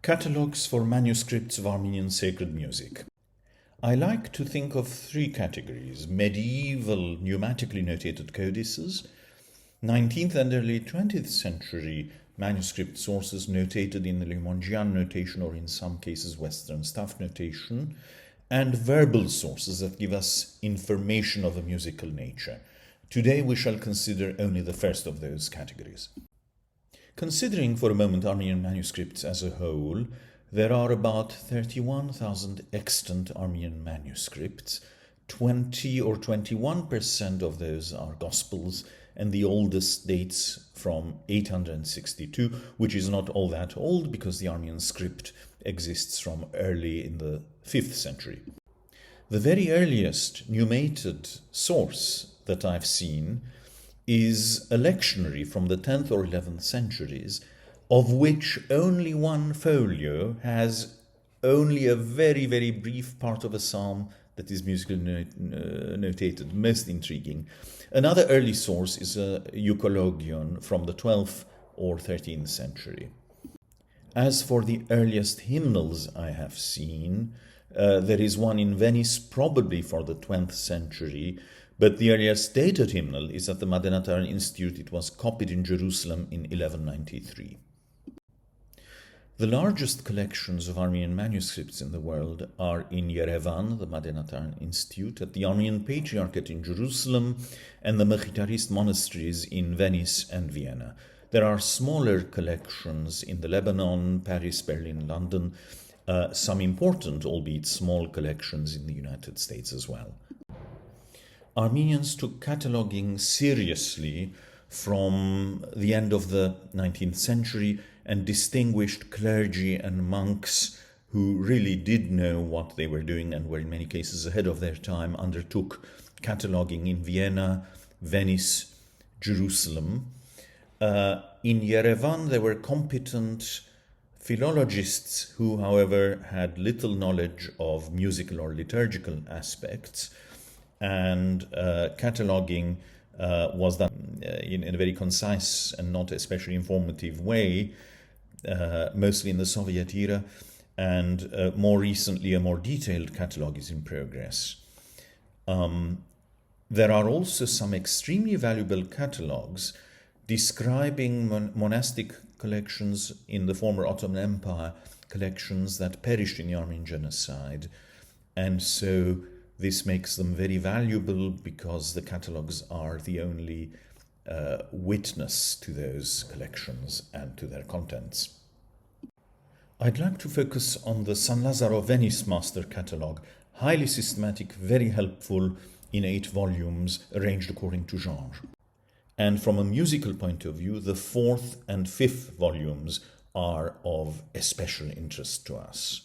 Catalogues for manuscripts of Armenian sacred music. I like to think of three categories: medieval pneumatically notated codices, 19th and early 20th century manuscript sources notated in the Limongian notation or in some cases Western staff notation, and verbal sources that give us information of a musical nature. Today we shall consider only the first of those categories. Considering for a moment Armenian manuscripts as a whole, there are about 31,000 extant Armenian manuscripts. 20 or 21% of those are Gospels, and the oldest dates from 862, which is not all that old because the Armenian script exists from early in the 5th century. The very earliest numated source that I've seen is a lectionary from the 10th or 11th centuries, of which only one folio has only a very, very brief part of a psalm that is musically notated, most intriguing. Another early source is a Euchologion from the 12th or 13th century. As for the earliest hymnals I have seen, there is one in Venice, probably for the 20th century, but the earliest dated hymnal is at the Madenataran Institute. It was copied in Jerusalem in 1193. The largest collections of Armenian manuscripts in the world are in Yerevan, the Madenataran Institute, at the Armenian Patriarchate in Jerusalem, and the Mekhitarist monasteries in Venice and Vienna. There are smaller collections in the Lebanon, Paris, Berlin, London, some important, albeit small, collections in the United States as well. Armenians took cataloguing seriously from the end of the 19th century, and distinguished clergy and monks who really did know what they were doing and were in many cases ahead of their time undertook cataloguing in Vienna, Venice, Jerusalem. In Yerevan there were competent philologists who, however, had little knowledge of musical or liturgical aspects, and cataloguing was done in a very concise and not especially informative way, mostly in the Soviet era, and more recently a more detailed catalogue is in progress. There are also some extremely valuable catalogues describing monastic collections in the former Ottoman Empire, collections that perished in the Armenian genocide, and so this makes them very valuable because the catalogues are the only witness to those collections and to their contents. I'd like to focus on the San Lazzaro Venice Master Catalogue, highly systematic, very helpful, in 8 volumes arranged according to genre. And from a musical point of view, the 4th and 5th volumes are of especial interest to us.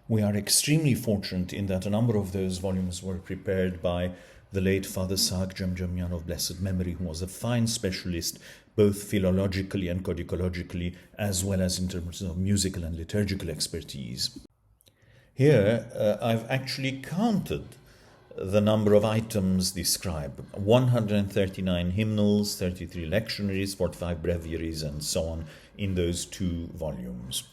We are extremely fortunate in that a number of those volumes were prepared by the late Father Haig Utidjian of blessed memory, who was a fine specialist both philologically and codicologically, as well as in terms of musical and liturgical expertise. Here I've actually counted the number of items described: 139 hymnals, 33 lectionaries, 45 breviaries, and so on in those 2 volumes.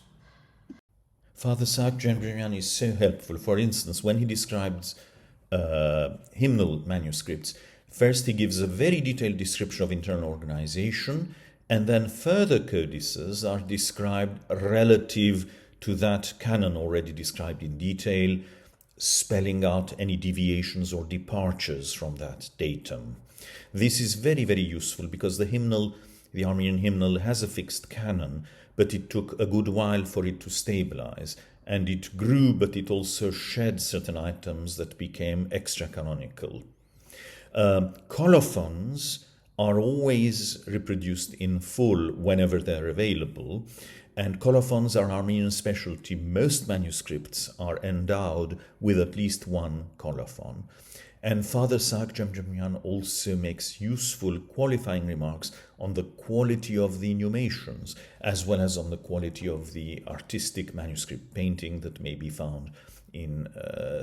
Father Haig Utidjian is so helpful. For instance, when he describes hymnal manuscripts, first he gives a very detailed description of internal organization, and then further codices are described relative to that canon already described in detail, spelling out any deviations or departures from that datum. This is very, very useful because the Armenian hymnal has a fixed canon, but it took a good while for it to stabilize, and it grew, but it also shed certain items that became extra-canonical. Colophons are always reproduced in full whenever they're available, and colophons are Armenian specialty. Most manuscripts are endowed with at least one colophon. And Father Haig Utidjian also makes useful qualifying remarks on the quality of the inhumations, as well as on the quality of the artistic manuscript painting that may be found in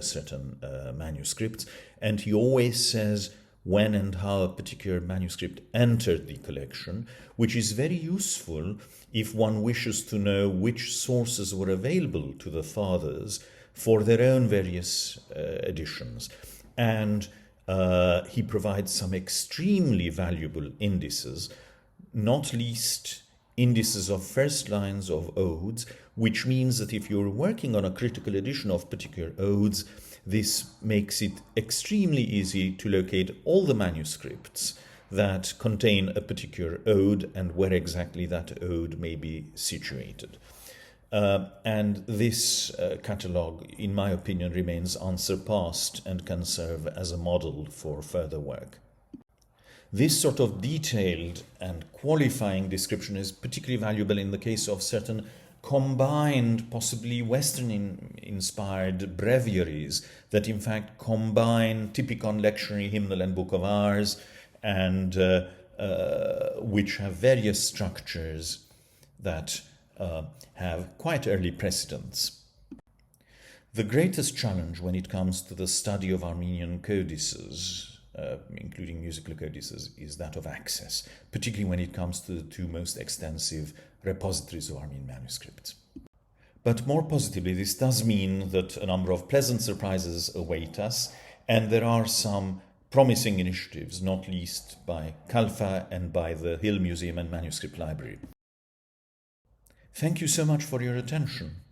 certain manuscripts. And he always says, when and how a particular manuscript entered the collection, which is very useful if one wishes to know which sources were available to the fathers for their own various editions. And he provides some extremely valuable indices, not least indices of first lines of odes, which means that if you're working on a critical edition of particular odes, this makes it extremely easy to locate all the manuscripts that contain a particular ode and where exactly that ode may be situated. And this catalogue, in my opinion, remains unsurpassed and can serve as a model for further work. This sort of detailed and qualifying description is particularly valuable in the case of certain combined, possibly Western-inspired breviaries that in fact combine typicon, lectionary, hymnal and book of hours, and which have various structures that have quite early precedents. The greatest challenge when it comes to the study of Armenian codices, including musical codices, is that of access, particularly when it comes to the two most extensive repositories of Armenian manuscripts. But more positively, this does mean that a number of pleasant surprises await us, and there are some promising initiatives, not least by Kalfa and by the Hill Museum and Manuscript Library. Thank you so much for your attention.